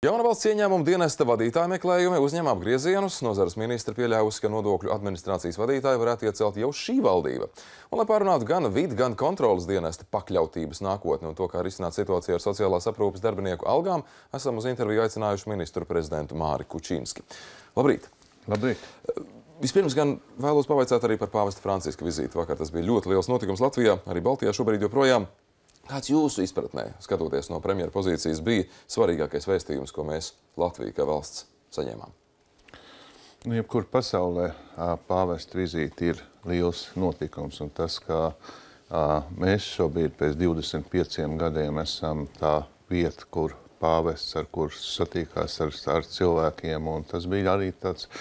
Jauna valsts ieņēmuma dienesta vadītāja meklējumi uzņem apgriezienus. Nozares ministra pieļāvusi, ka nodokļu administrācijas vadītāju varētu iecelt jau šī valdība. Un, lai pārunātu gan vidi, gan kontrolas dienesta pakļautības nākotni un to, kā risināt situāciju ar sociālās aprūpes darbinieku algām, esam uz interviju aicinājuši ministru prezidentu Māri Kučinski. Labrīt! Labrīt! Vispirms gan vēlos pavaicāt arī par pāvesta Franciska vizīti. Vakar tas bija ļoti liels notikums Latvijā, arī Baltijā šobrīd joprojām. Kāds jūsu izpratnē, skatoties no premjera pozīcijas, bija svarīgākais vēstījums, ko mēs Latvija kā valsts saņēmām? Jebkur pasaulē pāvesta vizīte ir liels notikums, un tas, ka mēs šobrīd pēc 25 gadiem esam tā vieta, kur pāvests, ar kur satīkās ar cilvēkiem, un tas bija arī tāds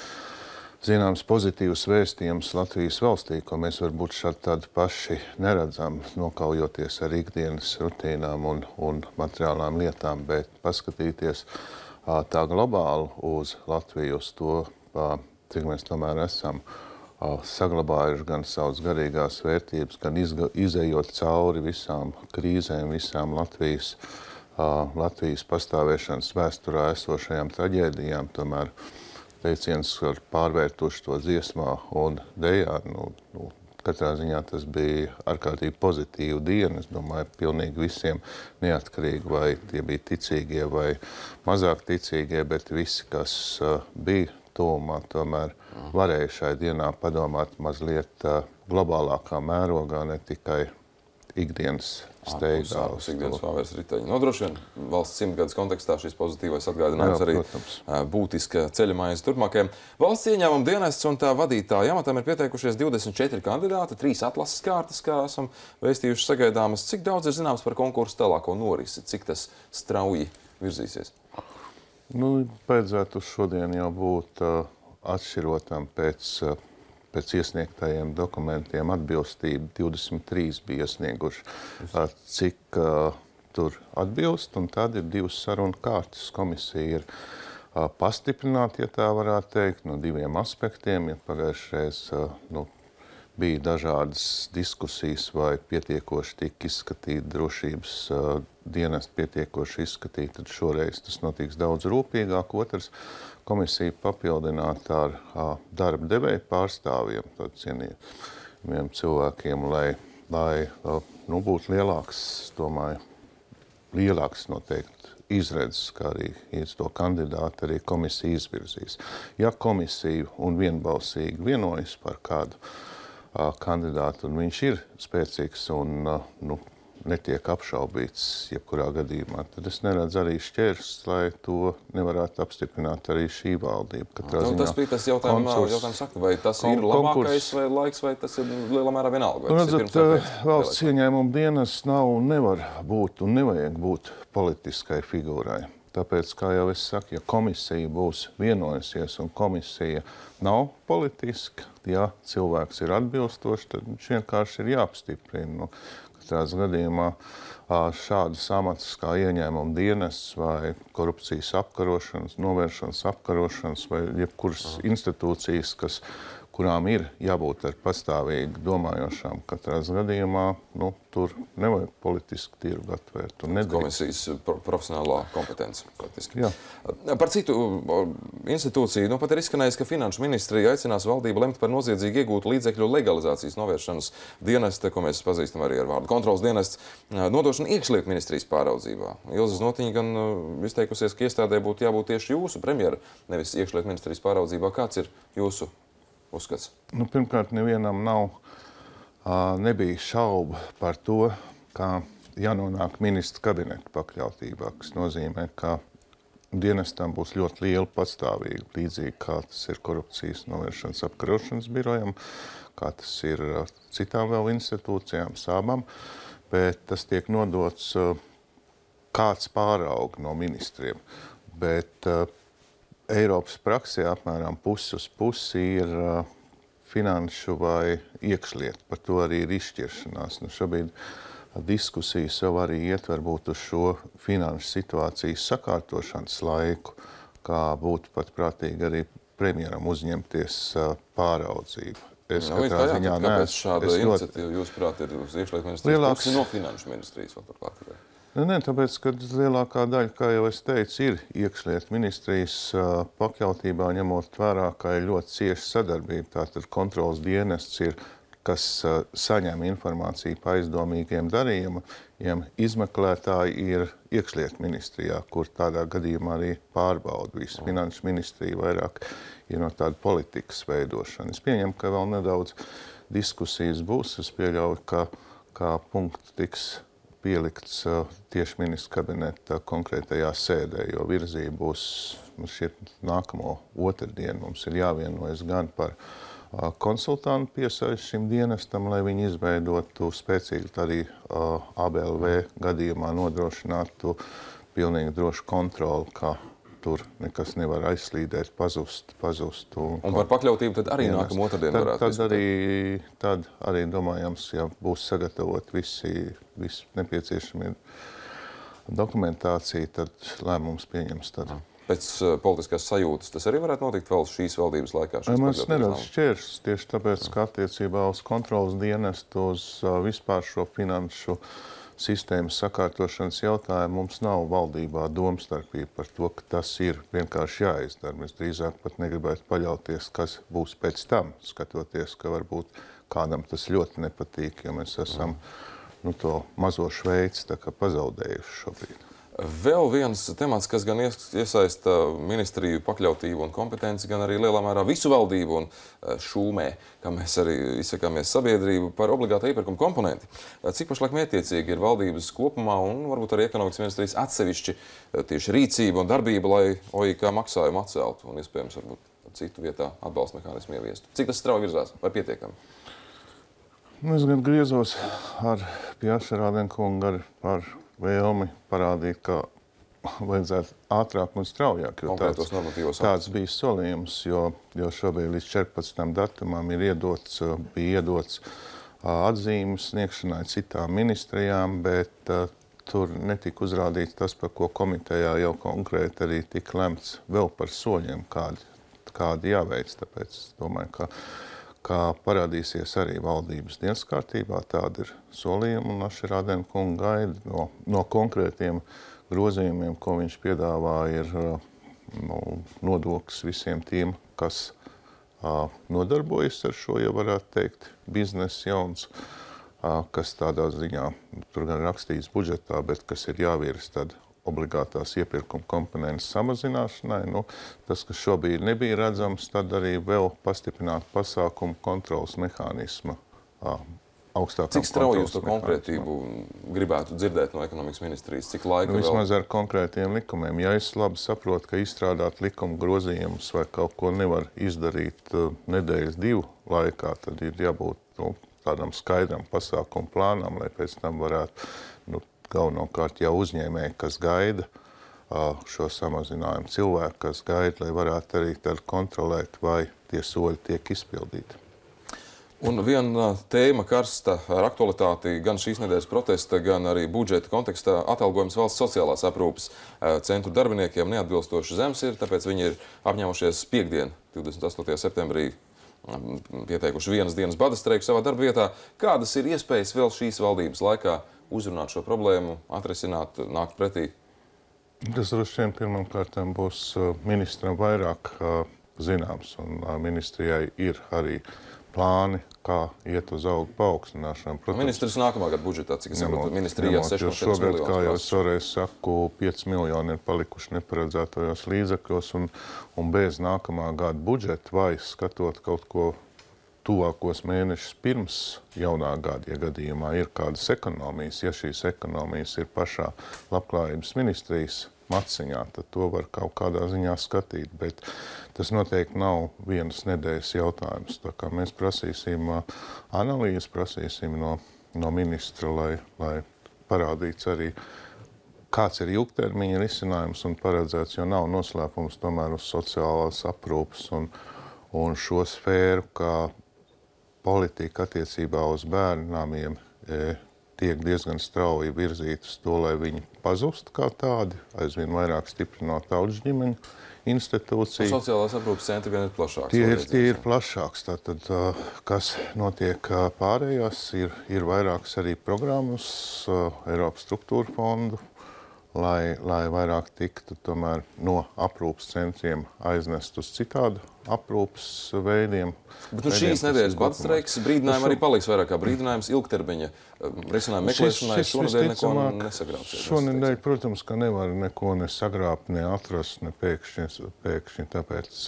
zināms pozitīvs vēstījums Latvijas valstī, ko mēs varbūt šādi tādi paši neredzam, nokaujoties ar ikdienas rutīnām un materiālām lietām, bet paskatīties tā globāli uz Latviju, uz to, cik mēs tomēr esam saglabājuši gan savas garīgās vērtības, gan izejot cauri visām krīzēm, visām Latvijas pastāvēšanas vēsturā esošajām traģēdijām, tomēr teiciens var pārvērtuši to dziesmā un dejā. Katrā ziņā tas bija ārkārtīgi pozitīva diena. Es domāju, pilnīgi visiem neatkarīgi, vai tie bija ticīgie vai mazāk ticīgie, bet visi, kas bija tuvumā, tomēr varēja šai dienā padomāt mazliet globālākā mērogā, ne tikai ikdienas steigā. Ikdienas pāvērs riteņi. Droši vien valsts 100 gadus kontekstā šis pozitīvais atgādinājums arī būtiska ceļamaize turpmākajiem. Valsts ieņēmuma dienests un tā vadītāja amatam ir pieteikušies 24 kandidāti, 3 atlases kārtas, kā esam vēstījuši sagaidāmas. Cik daudz ir zināms par konkursu tālāko norisi? Cik tas strauji virzīsies? Vajadzētu šodien jau būt atšķirotam pēc iesniegtajiem dokumentiem atbilstību. 23 bija iesnieguši, cik tur atbilst, un tad ir 2 sarunu kārtas. Komisija ir pastiprināta, ja tā varētu teikt, no 2 aspektiem. Ja pagājušreiz bija dažādas diskusijas, vai pietiekoši tika izskatīta drošības dienesta pietiekoši izskatīta, tad šoreiz tas notiks daudz rūpīgāk. Otrs, komisija papildināta ar darba devēju pārstāvjiem, cienījumiem cilvēkiem, lai būtu lielāks, domāju, lielāks noteikti izredzes, kā arī to kandidātu arī komisija izvirzīs. Ja komisija un vienbalsīgi vienojas par kādu kandidātu, un viņš ir spēcīgs un netiek apšaubīts jebkurā gadījumā, tad es neredzu arī šķērs, lai to nevarētu apstiprināt arī šī valdība. Tas bija tas jautājums, vai tas ir labākais vai laiks, vai tas ir lielā mērā vienalga? Valsts ieņēmuma dienests nav un nevar būt un nevajag būt politiskai figūrai. Tāpēc, kā jau es saku, ja komisija būs vienojusies un komisija nav politiska, ja cilvēks ir atbilstošs, tad viņš vienkārši ir jāapstiprina. Katrās gadījumā šādas amatas kā ieņēmuma dienests vai korupcijas apkarošanas, novēršanas apkarošanas vai jebkuras institūcijas, kurām ir jābūt ar pastāvīgi domājošām, katrās gadījumā, tur nevajag politisku tirgu atvērt. Komisijas profesionālā kompetence, praktiski. Jā. Par citu institūciju, pat ir izskanējis, ka Finanšu ministrija aicinās valdību lemt par noziedzīgi iegūtu līdzekļu legalizācijas novēršanas dienesta, ko mēs pazīstam arī ar vārdu kontrolas dienests, nodošanu iekšlietu ministrijas pāraudzībā. Ilza Znotiņa gan izteikusies, ka iestādē būtu jābūt tieši jūsu premjera, nevis iekšlietu ministrijas pāraudzībā. Kāds ir jūsu uzskats? Pirmkārt, nevienam nebija šaubu par to, kā jānonāk ministra kabineta pakļautībā, kas nozīmē, ka dienestam būs ļoti liela patstāvīga, līdzīgi kā tas ir korupcijas novēršanas apkarošanas birojam, kā tas ir citām vēl institūcijām, sābam, bet tas tiek nodots kāds pārauga no ministriem. Bet Eiropas praksē apmēram pusi uz pusi ir finanšu vai iekšlietu. Par to arī ir izšķiršanās. Šobrīd diskusijas jau arī iet varbūt uz šo finanšu situācijas sakārtošanas laiku, kā būtu pat prātīgi arī premjeram uzņemties pāraudzību. Kāpēc šāda iniciatīva, jūsuprāt, ir uz iekšlietu ministrijas pusi no finanšu ministrijas? Nē, tāpēc, ka lielākā daļa, kā jau es teicu, ir iekšlietu ministrijas pakļautībā, ņemot vērā, ka ir ļoti cieša sadarbība. Tātad kontrolas dienests ir, kas saņem informāciju par aizdomīgiem darījumiem. Izmeklētāji ir iekšlietu ministrijā, kur tādā gadījumā arī pārbauda visu. Finanšu ministrija vairāk ir no tāda politikas veidošana. Es pieņemu, ka vēl nedaudz diskusijas būs. Es pieļauju, ka kā punkts tiks pielikts tieši ministra kabineta konkrētajā sēdē, jo virzība būs šķiet nākamo otrdienu. Mums ir jāvienojas gan par konsultantu piesaisti šim dienestam, lai viņi izveidotu spēcīgi arī ABLV gadījumā nodrošinātu pilnīgi drošu kontroli, ka tur nekas nevar aizslīdēt, pazust. Un par pakļautību tad arī nākamā otrdiena varētu diskutēt. Tad arī domājams, ja būs sagatavot visi nepieciešamie dokumentācija, tad lēmums pieņems tad. Pēc politiskās sajūtas tas arī varētu notikt vēl šīs valdības laikā? Mēs nedaudz šķēršas tieši tāpēc, ka attiecībā uz kontrolas dienestu, uz vispār šo finanšu sistēmas sakārtošanas jautājumu mums nav valdībā domstarpība par to, ka tas ir vienkārši jāizdara. Mēs drīzāk pat negribētu paļauties, kas būs pēc tam, skatoties, ka varbūt kādam tas ļoti nepatīk, jo mēs esam to mazo Šveici tā kā pazaudējuši šobrīd. Vēl viens temats, kas gan iesaista ministriju pakļautību un kompetenci, gan arī lielā mērā visu valdību un šūmē, kā mēs arī izsakāmies sabiedrību par obligāta iepirkuma komponenti. Cik pašlaik mērķtiecīgi ir valdības kopumā un varbūt arī ekonomikas ministrijas atsevišķi tieši rīcība un darbība, lai OIK maksājumu atceltu un iespējams varbūt citu vietā atbalsta mehānismu ieviestu? Cik tas strauji virzās vai pietiekami? Es gan griezos pie Ašerādena kunga ar vēlmi parādīt, ka vajadzētu ātrāk un straujāk, jo tāds bija solījums, jo šobrīd līdz 14. datumam bija iedots atzīmes sniegšanai citām ministrijām, bet tur netika uzrādīts tas, par ko komitejā jau konkrēti arī tika lemts vēl par soļiem, kādi jāveic. Tāpēc es domāju, ka parādīsies arī valdības dienas kārtībā, tāda ir solījuma, un Ašerādena kunga gaida no konkrētiem grozījumiem, ko viņš piedāvā, ir nodoklis visiem tiem, kas nodarbojas ar šo, ja varētu teikt, biznesa jauns, kas tādā ziņā, tur gan rakstīts budžetā, bet kas ir jāvirs tad obligātās iepirkuma komponentes samazināšanai. Tas, kas šobrīd nebija redzams, tad arī vēl pastiprināt pasākumu kontrolas mehānisma augstākam. Cik strauji jūs to konkrētību gribētu dzirdēt no ekonomikas ministrijas? Cik laika vēl? Vismaz ar konkrētiem likumiem. Ja es labi saprotu, ka izstrādāt likuma grozījumus vai kaut ko nevar izdarīt nedēļas 2 laikā, tad ir jābūt tādam skaidram pasākumu plānam, lai pēc tam varētu galvenokārt jau uzņēmēji, kas gaida šo samazinājumu, cilvēki, kas gaida, lai varētu arī tad kontrolēt, vai tie soļi tiek izpildīti. Un viena tēma karsta ar aktualitāti gan šīs nedēļas protesta, gan arī budžeta kontekstā atalgojums valsts sociālās aprūpes centru darbiniekiem neatbilstoši zems ir, tāpēc viņi ir apņēmušies piekdien, 28. septembrī, pieteikuši vienas dienas bada streiku savā darba vietā. Kādas ir iespējas vēl šīs valdības laikā uzrunāt šo problēmu, atrisināt, nākt pretī? Tas droši vien pirmām kārtām būs ministram vairāk zināms, un ministrijai ir arī plāni, kā iet uz algu paaugstināšanu. Ministrs nākamā gada budžetā, cik es saprotu, ministrijā 6,5 miljonus. Šobrīd, kā jau es vēlreiz saku, 5 miljoni ir palikuši neparedzētajos līdzekļos, un bez nākamā gada budžeta vai skatot kaut ko tuvākos mēnešus pirms jaunā gada, ja gadījumā ir kādas ekonomijas, ja šīs ekonomijas ir pašā labklājības ministrijas maciņā, tad to var kaut kādā ziņā skatīt, bet tas noteikti nav vienas nedēļas jautājums. Tā kā mēs prasīsim analīzes, prasīsim no ministra, lai parādīts arī, kāds ir ilgtermiņa risinājums un paredzēts, jo nav noslēpums tomēr uz sociālās aprūpes un šo sfēru, kā politika attiecībā uz bērnamiem tiek diezgan strauji virzīta uz to, lai viņi pazust kā tādi, aizvien vairāk stiprināt audžģimeņu institūciju. Sociālās aprūpes centri gan ir plašāks. Tie ir plašāks. Tātad, kas notiek pārējās, ir vairākas arī programmas Eiropas struktūra fondu, lai vairāk tiktu tomēr no aprūpes centriem aiznest uz citādu aprūpes veidiem. Bet šīs nedēļas badstreiks brīdinājumi arī paliks vairāk kā brīdinājums ilgtermiņa risinājumu meklēšanai. Šonedēļ neko nesagrābsies. Šonedēļ, protams, ka nevar neko nesagrābt, ne atrast, ne pēkšņi, tāpēc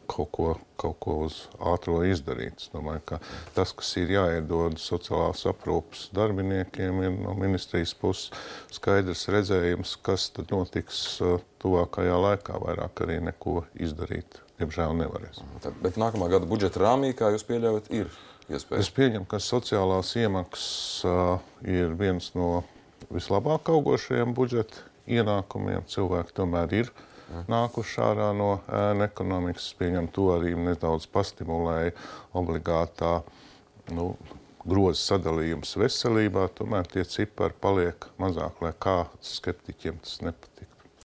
kaut ko uz ātro izdarīt. Es domāju, ka tas, kas ir jāiedod sociālās aprūpes darbiniekiem, ir no ministrijas puses skaidrs redzējums, kas tad notiks tuvākajā laikā. Vairāk arī neko izdarīt, diemžēl nevarēs. Bet nākamā gada budžeta rāmī, kā jūs pieļaujat, ir iespēja? Es pieņemu, ka sociālās iemaksas ir viens no vislabāk augošajiem budžeta ienākumiem. Cilvēki tomēr ir nākuši ārā no ēnu ekonomikas, pieņem to arī nedaudz pastimulēja obligātā groza sadalījums veselībā, tomēr tie cipari paliek mazāk, lai kā skeptiķiem tas nepatīk.